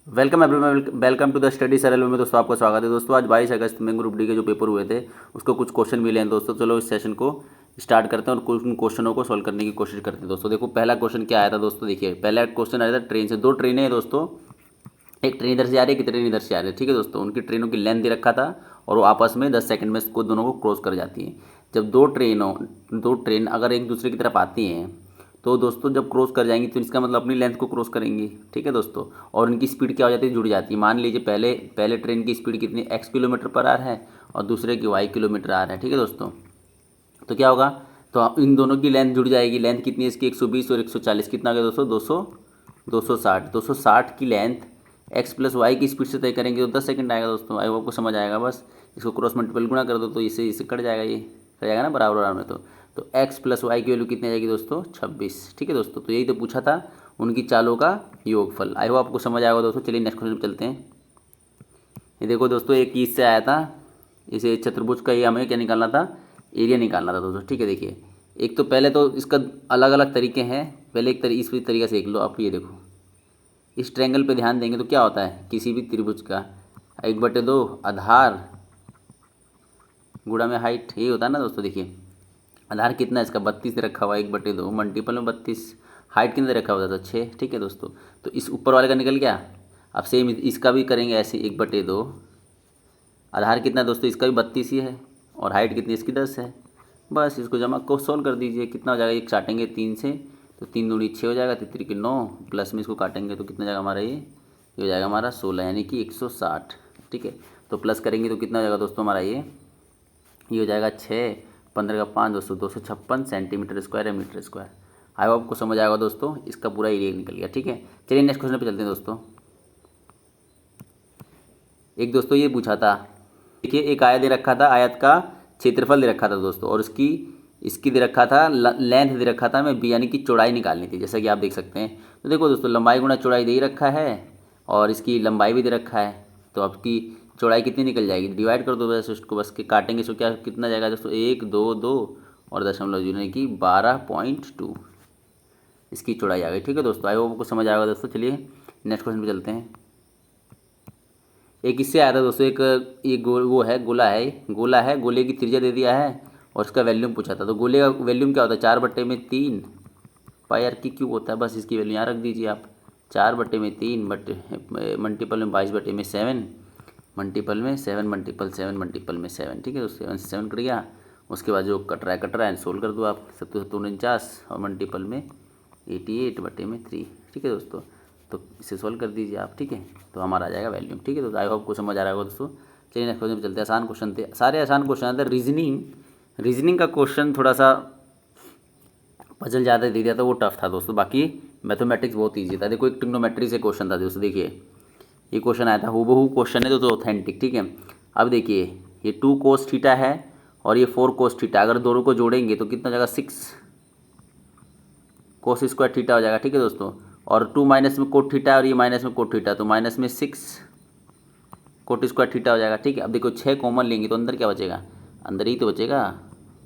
Welcome everyone, welcome to the Study Saral में दोस्तों आपका स्वागत है। दोस्तों आज 22 अगस्त में ग्रुप डी के जो पेपर हुए थे उसको कुछ क्वेश्चन मिले हैं दोस्तों। चलो इस सेशन को स्टार्ट करते हैं और कुछ क्वेश्चनों को सॉल्व करने की कोशिश करते हैं दोस्तों। देखो पहला क्वेश्चन क्या आया था दोस्तों। देखिए पहला क्वेश्चन आया था ट्रेन से। दो ट्रेनें हैं दोस्तों, एक ट्रेन इधर से आ रही है, एक ट्रेन इधर से आ रही है। ठीक है दोस्तों, उनकी ट्रेनों की लेंथ दे रखा था और वो आपस में 10 सेकंड में इसको दोनों को क्रॉस कर जाती हैं। जब दो ट्रेन अगर एक दूसरे की तरफ आती हैं तो दोस्तों जब क्रॉस कर जाएंगी तो इसका मतलब अपनी लेंथ को क्रॉस करेंगी। ठीक है दोस्तों, और उनकी स्पीड क्या हो जाती है, जुड़ जाती है। मान लीजिए पहले पहले ट्रेन की स्पीड कितनी x किलोमीटर पर आवर है और दूसरे की y किलोमीटर आवर है। ठीक है दोस्तों, तो क्या होगा, तो इन दोनों की लेंथ जुड़ जाएगी। लेंथ कितनी है इसकी, 120 और 140 कितना आ गया दोस्तों, 260 की लेंथ x प्लस वाई की स्पीड से तय करेंगे तो 10 सेकंड आएगा दोस्तों। आई होप आपको समझ आएगा। बस इसको क्रॉस मल्टीपल गुणा कर दो तो इससे कट जाएगा, ये कट जाएगा ना बराबर बराबर में। तो x प्लस वाई की वैल्यू कितनी आ जाएगी दोस्तों, 26। ठीक है दोस्तों, तो यही तो पूछा था, उनकी चालों का योगफल। आई होप आपको समझ आएगा दोस्तों। चलिए नेक्स्ट क्वेश्चन पर चलते हैं। ये देखो दोस्तों, एक चीज़ से आया था, इसे चतुर्भुज का ये हमें क्या निकालना था, एरिया निकालना था दोस्तों। ठीक है, देखिए एक तो पहले तो इसका अलग अलग तरीके हैं। पहले इस तरीके से देख लो आप। ये देखो इस ट्रायंगल पे ध्यान देंगे तो क्या होता है, किसी भी त्रिभुज का 1/2 आधार गुणा में हाइट, यही होता है ना दोस्तों। देखिए आधार कितना है इसका, 32 रखा हुआ है, 1/2 मल्टीपल में 32, हाइट कितने रखा हुआ था, 6। ठीक है दोस्तों, तो इस ऊपर वाले का निकल गया। अब सेम इसका भी करेंगे ऐसे, 1/2 आधार कितना है दोस्तों, इसका भी 32 ही है और हाइट कितनी इसकी 10 है। बस इसको जमा को सॉल्व कर दीजिए, कितना हो जाएगा, एक काटेंगे 3 से तो 3 दूनी 6 हो जाएगा, 3 के 9 प्लस में इसको काटेंगे तो कितना जाएगा हमारा, ये हो जाएगा हमारा 16 यानी कि 160। ठीक है, तो प्लस करेंगे तो कितना हो जाएगा दोस्तों हमारा, ये हो जाएगा 6, 15 का 5 दोस्तों 256 सेंटीमीटर स्क्वायर या मीटर स्क्वायर। आई होप आपको समझ आएगा दोस्तों, इसका पूरा एरिया निकल गया। ठीक है, चलिए नेक्स्ट क्वेश्चन पे चलते हैं दोस्तों। एक दोस्तों ये पूछा था, देखिए एक आयत दे रखा था, आयत का क्षेत्रफल दे रखा था दोस्तों, और इसकी इसकी दे रखा था लेंथ दे रखा था हमें बी, यानी कि चौड़ाई निकालनी थी, जैसा कि आप देख सकते हैं। तो देखो दोस्तों लंबाई गुणा चौड़ाई दे ही रखा है और इसकी लंबाई भी दे रखा है, तो आपकी चौड़ाई कितनी निकल जाएगी, डिवाइड कर दो बस उसको, बस के काटेंगे सो क्या कितना जाएगा दोस्तों, 1 2 2 और दशमलव जीरो यानी कि 12.2 इसकी चौड़ाई आ गई। ठीक है दोस्तों, आई होप आपको समझ आएगा दोस्तों। चलिए नेक्स्ट क्वेश्चन पे चलते हैं। एक इससे आया था दोस्तों, एक ये वो है गोला है, गोले की त्रिज्या दे दिया है और उसका वैल्यूम पूछा था। तो गोले का वैल्यूम क्या होता है, 4/3 पाई आर की क्यूब होता है। बस इसकी वैल्यू यहाँ रख दीजिए आप, 4/3 मल्टीपल में 22/7 मल्टीपल में 7 मल्टीपल 7 मल्टीपल में 7। ठीक है दोस्तों, 7 से 7 कट गया। उसके बाद जो कट रहा है सोल्व कर दो आप, 7 और मल्टीपल में 88/3। ठीक है दोस्तों, तो इसे सोल्व कर दीजिए आप। ठीक है, तो हमारा आ जाएगा वैल्यूम। ठीक है दोस्तों, आई होप को समझ आ रहा होगा दोस्तों। चलिए नेक्स्ट क्वेश्चन पे चलते हैं। आसान क्वेश्चन थे, सारे आसान क्वेश्चन थे। रीजनिंग का क्वेश्चन थोड़ा सा पजल ज़्यादा दे दिया था, वो टफ था दोस्तों। बाकी मैथमेटिक्स बहुत ईजी था। देखो एक ट्रिग्नोमेट्री से क्वेश्चन था दोस्तों। देखिए ये क्वेश्चन आया था, हूबहू क्वेश्चन है तो ऑथेंटिक। ठीक है, अब देखिए ये 2 cos थीटा है और ये 4 cos थीटा, अगर दोनों को जोड़ेंगे तो कितना हो जाएगा, 6 cos स्क्वायर थीटा हो जाएगा। ठीक है दोस्तों, और 2 माइनस में कोट थीटा और ये माइनस में कोट थीटा, तो माइनस में 6 कोट स्क्वायर थीटा हो जाएगा। ठीक है, अब देखो 6 कॉमन लेंगे तो अंदर क्या बचेगा, अंदर ही तो बचेगा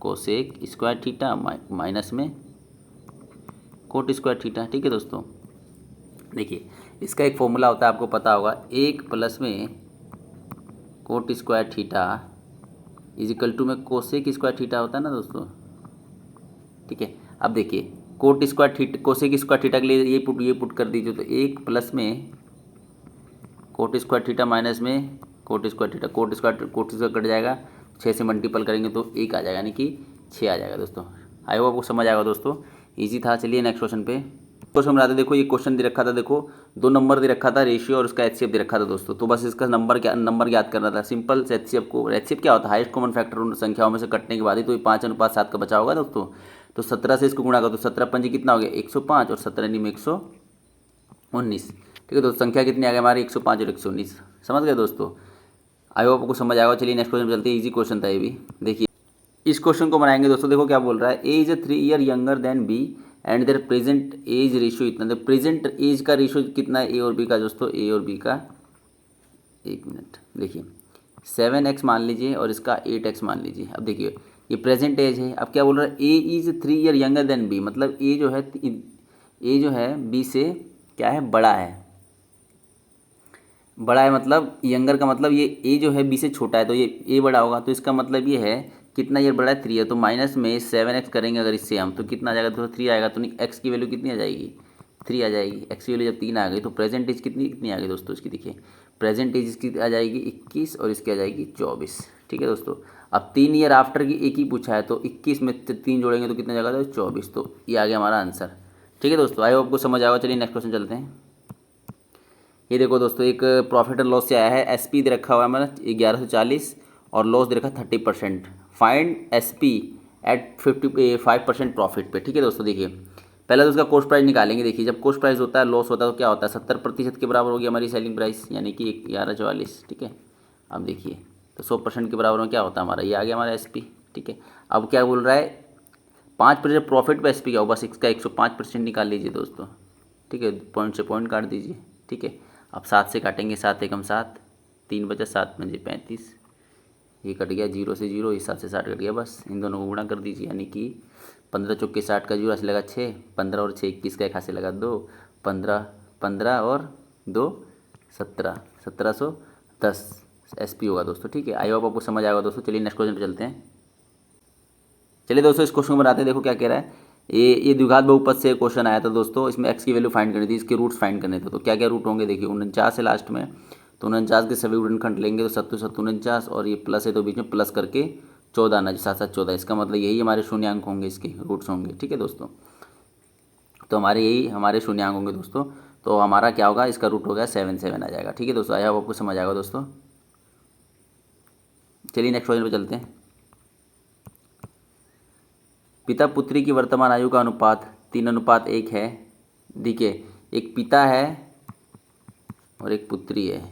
कोसेक स्क्वायर थीटा माइनस में कोट स्क्वायर थीटा। ठीक है दोस्तों, देखिए इसका एक फॉर्मूला होता है, आपको पता होगा, 1 प्लस में cot square theta is equal to में कोसेक स्क्वायर थीटा होता है ना दोस्तों। ठीक है, अब देखिए cot square theta cosec square theta के लिए ये पुट कर दीजिए, तो 1 प्लस में कोट स्क्वायर थीटा माइनस में cot square theta, coat square cut जाएगा, 6 से मल्टीपल करेंगे तो 1 आ जाएगा, यानी कि 6 आ जाएगा दोस्तों। आई होप आपको समझ आएगा दोस्तों, ईजी था। चलिए नेक्स्ट क्वेश्चन पे क्वेश्चन बनाते। देखो ये क्वेश्चन दे रखा था, देखो 2 नंबर दे रखा था, रेशियो और उसका एचसीएफ दे रखा था दोस्तों। तो बस इसका नंबर याद करना था, सिंपल से एचसीएफ क्या होता है, हाईएस्ट कॉमन फैक्टर उन संख्याओं में से कटने के बाद ही, तो ये 5:7 का बचा होगा दोस्तों। तो 17 से इसको गुणा करो तो 17 पंजी कितना हो गया, 105 और 17 में 119। ठीक है दोस्तों, संख्या कितनी आ गई हमारी, 105 और 119। समझ गए दोस्तों, आई होप आपको समझ आएगा। चलिए नेक्स्ट क्वेश्चन चलते हैं, इजी क्वेश्चन था ये भी। देखिए इस क्वेश्चन को बनाएंगे दोस्तों। देखो क्या बोल रहा है, A is 3 year younger than B and their present age ratio इतना। तो प्रेजेंट एज का रेशियो कितना है ए और बी का दोस्तों, ए और बी का, एक मिनट देखिए 7x मान लीजिए और इसका 8x मान लीजिए। अब देखिए ये प्रेजेंट एज है। अब क्या बोल रहा है, A is 3 year younger than B, मतलब ए जो है बी से क्या है, बड़ा है। बड़ा है मतलब यंगर का मतलब ये ए जो है बी से छोटा है, तो ये ए बड़ा होगा, तो इसका मतलब ये है कितना ईयर बड़ा है, 3 है। तो माइनस में 7x करेंगे अगर इससे हम, तो कितना आ जाएगा दोस्तों, 3 आएगा। तो नहीं, एक्स की वैल्यू कितनी आ जाएगी, 3 आ जाएगी। एक्स की वैल्यू जब 3 आ गई तो प्रेजेंट एज कितनी कितनी आ गई दोस्तों इसकी, देखिए प्रेजेंट एज इसकी आ जाएगी 21 और इसकी आ जाएगी 24। ठीक है दोस्तों, अब 3 ईयर आफ्टर की एक ही पूछा है, तो 21 में 3 जोड़ेंगे तो कितना जाएगा, तो 24। तो ये आ गया हमारा आंसर। ठीक है दोस्तों, आई होप आपको समझ आएगा। चलिए नेक्स्ट क्वेश्चन चलते हैं। ये देखो दोस्तों, एक प्रॉफिट एंड लॉस से आया है। एसपी दे रखा हुआ है हमारा 1140 और लॉस दे रखा 30%। फाइंड एसपी एट 55% प्रॉफिट पे। ठीक है दोस्तों, देखिए पहले तो उसका कॉस्ट प्राइस निकालेंगे। देखिए जब कॉस्ट प्राइस होता है, लॉस होता है, तो क्या होता है, 70% के बराबर होगी हमारी सेलिंग प्राइस, यानी कि 1144। ठीक है, अब देखिए तो 100% के बराबर में क्या होता है हमारा, ये आ गया हमारा एसपी। ठीक है, अब क्या बोल रहा है, 5% प्रॉफिट पे एसपी क्या हो, बस इसका 105% निकाल लीजिए दोस्तों। ठीक है, पॉइंट से पॉइंट काट दीजिए। ठीक है, अब 7 से काटेंगे, 7 एकम 7, 3 बचा, 7 पंजे 35, ये कट गया, 0 से 0, इस 7 से 60 कट गया, बस इन दोनों को गुणा कर दीजिए, यानी कि 15 चौके 60 का 0 से लगा 6, 15 और 6 21 का, एक हाथ से लगा 2, 15 15 और 2 17, 1710 एसपी होगा दोस्तों। ठीक है, आई होप आपको समझ आएगा दोस्तों। चलिए नेक्स्ट क्वेश्चन पे चलते हैं। चलिए दोस्तों, इस क्वेश्चन को बनाते हैं। देखो क्या कह रहा है, ये द्विघात बहुपद से क्वेश्चन आया था दोस्तों। इसमें एक्स की वैल्यू फाइंड करनी थी, इसके रूट्स फाइंड करने थे। तो क्या क्या रूट होंगे, देखिए 49 है लास्ट में, तो 49 के सभी गुणनखंड लेंगे तो 7 7 49, और ये प्लस है तो बीच में प्लस करके 14 आना, 7 7 14। इसका मतलब यही हमारे शून्यांक होंगे, इसके रूट्स होंगे। ठीक है दोस्तों, तो हमारे यही हमारे शून्यांक होंगे दोस्तों। तो हमारा क्या होगा, इसका रूट हो गया 7 7 आ जाएगा। ठीक है दोस्तों, आई होप आपको समझ आएगा दोस्तों। चलिए नेक्स्ट क्वेश्चन पर चलते हैं। पिता पुत्री की वर्तमान आयु का अनुपात 3:1 है। देखिए एक पिता है और एक पुत्री है,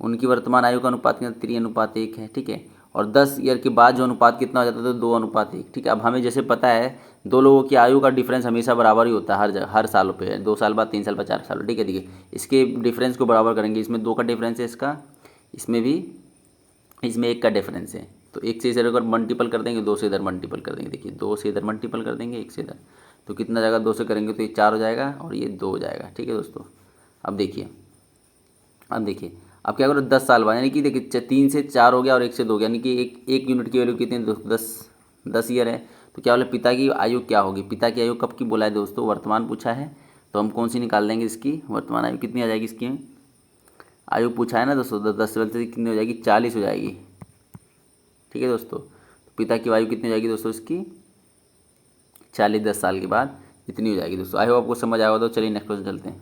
उनकी वर्तमान आयु का अनुपात कितना, 3:1 है। ठीक है, और 10 ईयर के बाद जो अनुपात कितना हो जाता है, तो 2:1। ठीक है, अब हमें जैसे पता है दो लोगों की आयु का डिफरेंस हमेशा बराबर ही होता है हर जगह, हर सालों पे, 2 साल बाद, 3 साल बाद, 4 साल। ठीक है, देखिए इसके डिफरेंस को बराबर करेंगे। इसमें 2 का डिफरेंस है इसका, इसमें भी, इसमें 1 का डिफरेंस है। तो 1 से इधर अगर मल्टीपल कर देंगे, 2 से इधर मल्टीपल कर देंगे। देखिए 2 से इधर मल्टीपल कर देंगे, 1 से इधर, तो कितना जाएगा, 2 से करेंगे तो ये 4 हो जाएगा और ये 2 हो जाएगा। ठीक है दोस्तों, अब देखिए, अब क्या करो, 10 साल बाद, यानी कि देखिए 3 से 4 हो गया और 1 से 2 हो गया, यानी कि एक यूनिट की वैल्यू कितनी है, 10 ईयर है। तो क्या बोले, पिता की आयु क्या होगी, पिता की आयु कब की बोला है दोस्तों, वर्तमान पूछा है, तो हम कौन सी निकाल देंगे, इसकी वर्तमान आयु कितनी आ जाएगी, इसकी आयु पूछा है ना दोस्तों, 10 से कितनी हो जाएगी, 40 हो जाएगी। ठीक है दोस्तों, तो पिता की आयु कितनी हो जाएगी दोस्तों, इसकी 40, 10 साल के बाद इतनी हो जाएगी दोस्तों। आई होप आपको समझ आएगा। तो चलिए नेक्स्ट क्वेश्चन चलते हैं।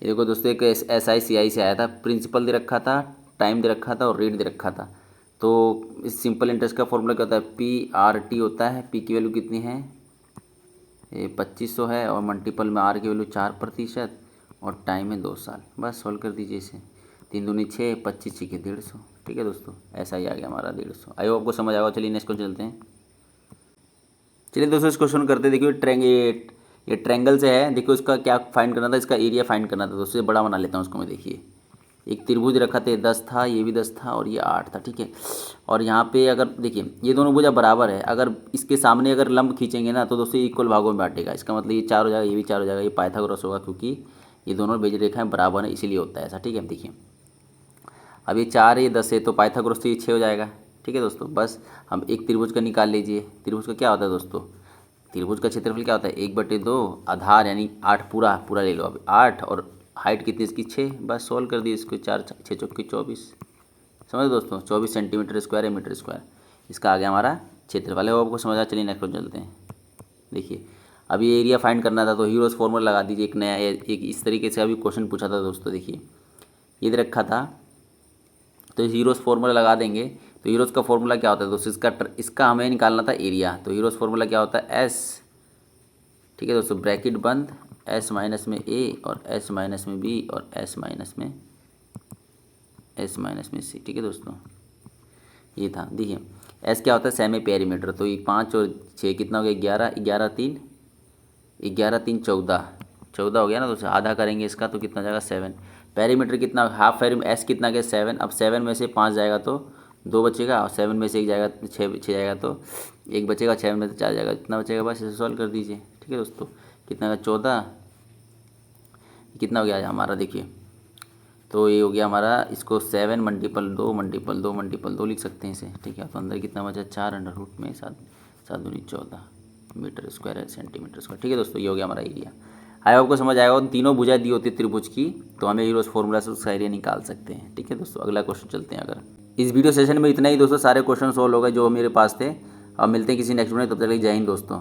ये देखो दोस्तों, एक SICI से आया था, प्रिंसिपल दे रखा था, टाइम दे रखा था और रेट दे रखा था। तो इस सिंपल इंटरेस्ट का फॉर्मूला क्या होता है, PRT होता है। P की वैल्यू कितनी है, ये 2500 है, और मल्टीपल में R की वैल्यू 4% और टाइम है 2 साल। बस सॉल्व कर दीजिए इसे, 3 दूनी 6, 25 6 150। ठीक है दोस्तों, ऐसा ही आ गया हमारा 150। आई होप आपको समझ आएगा। चलिए नेक्स्ट क्वेश्चन चलते हैं। चलिए दोस्तों, इस क्वेश्चन करते हैं। देखिए ये ट्रैंगल से है, देखो इसका क्या फाइंड करना था, इसका एरिया फाइंड करना था दोस्तों। बड़ा बना लेता हूँ उसको मैं। देखिए एक त्रिभुज रखा था, 10 था, ये भी 10 था और ये 8 था। ठीक है, और यहाँ पे अगर देखिए ये दोनों भुजा बराबर है, अगर इसके सामने अगर लंब खींचेंगे ना, तो दोस्तों इक्वल भागों में बांटेगा। इसका मतलब ये 4 हो जाएगा, ये भी 4 हो जाएगा, ये पाइथागोरस होगा, क्योंकि ये दोनों बेज रेखाएं बराबर हैं, इसीलिए होता है ऐसा। ठीक है, देखिए अब ये 4 है, ये 10 है, तो पाइथागोरस तो ये 6 हो जाएगा। ठीक है दोस्तों, बस हम एक त्रिभुज का निकाल लीजिए। त्रिभुज का क्या होता है दोस्तों, त्रिभुज का क्षेत्रफल क्या होता है, 1/2 आधार, यानी 8 पूरा पूरा ले लो। अब 8 और हाइट कितनी इसकी 6, बस सोल्व कर दिए इसको, 4 6 चौके 24, समझ दोस्तों, 24 सेंटीमीटर स्क्वायर है, मीटर स्क्वायर। इसका आ गया हमारा क्षेत्रफल है। वो आपको समझा। चलिए नेक्स्ट क्वेश्चन चलते हैं। देखिए अब ये एरिया फाइंड करना था, तो हीरोज फॉर्मूला लगा दीजिए। एक नया एक इस तरीके से अभी क्वेश्चन पूछा था दोस्तों। देखिए ये दे रखा था, तो हीरोज फार्मूला लगा देंगे। तो हीरोज का फॉर्मूला क्या होता है दोस्तों, इसका हमें निकालना था एरिया। तो हीरोज फार्मूला क्या होता है, एस। ठीक है दोस्तों, ब्रैकेट बंद, S माइनस में A और S माइनस में B और S माइनस में C। ठीक है दोस्तों, ये था। देखिए S क्या होता है, सेमी पेरीमीटर। तो ये 5 और 6 कितना हो गया, 11, 11 3 14, 14 हो गया ना दोस्तों। आधा करेंगे इसका तो कितना जाएगा, 7। पेरीमीटर कितना, हाफ पेरीमीटर S कितना गया, 7। अब 7 में से 5 जाएगा तो 2 बचेगा, और 7 में से 1 जाएगा, 6 जाएगा तो 1 बचेगा, 7 में से 4 जाएगा, इतना बचेगा। बस इसे सॉल्व कर दीजिए। ठीक है दोस्तों, कितना का 14, कितना हो गया हमारा, देखिए तो ये हो गया हमारा, इसको 7 मल्टीपल 2 लिख सकते हैं इसे, ठीक है। तो अंदर कितना बचा, 4 अंडर रूट में 7×7=14 मीटर स्क्वायर है, सेंटीमीटर स्क्वायर, ठीक है दोस्तों। ये हो गया हमारा एरिया। आई आपको समझ आएगा। तीनों भुजाएं दी होती है त्रिभुज की, तो हमें यूरोस फॉर्मूला से उसका एरिया निकाल सकते हैं, ठीक है दोस्तों। अगला क्वेश्चन चलते हैं। अगर इस वीडियो सेशन में इतना ही दोस्तों, सारे क्वेश्चन सॉल्व हो गए जो मेरे पास थे। अब मिलते हैं किसी नेक्स्ट वीडियो में, तब तक के लिए जय हिंद दोस्तों।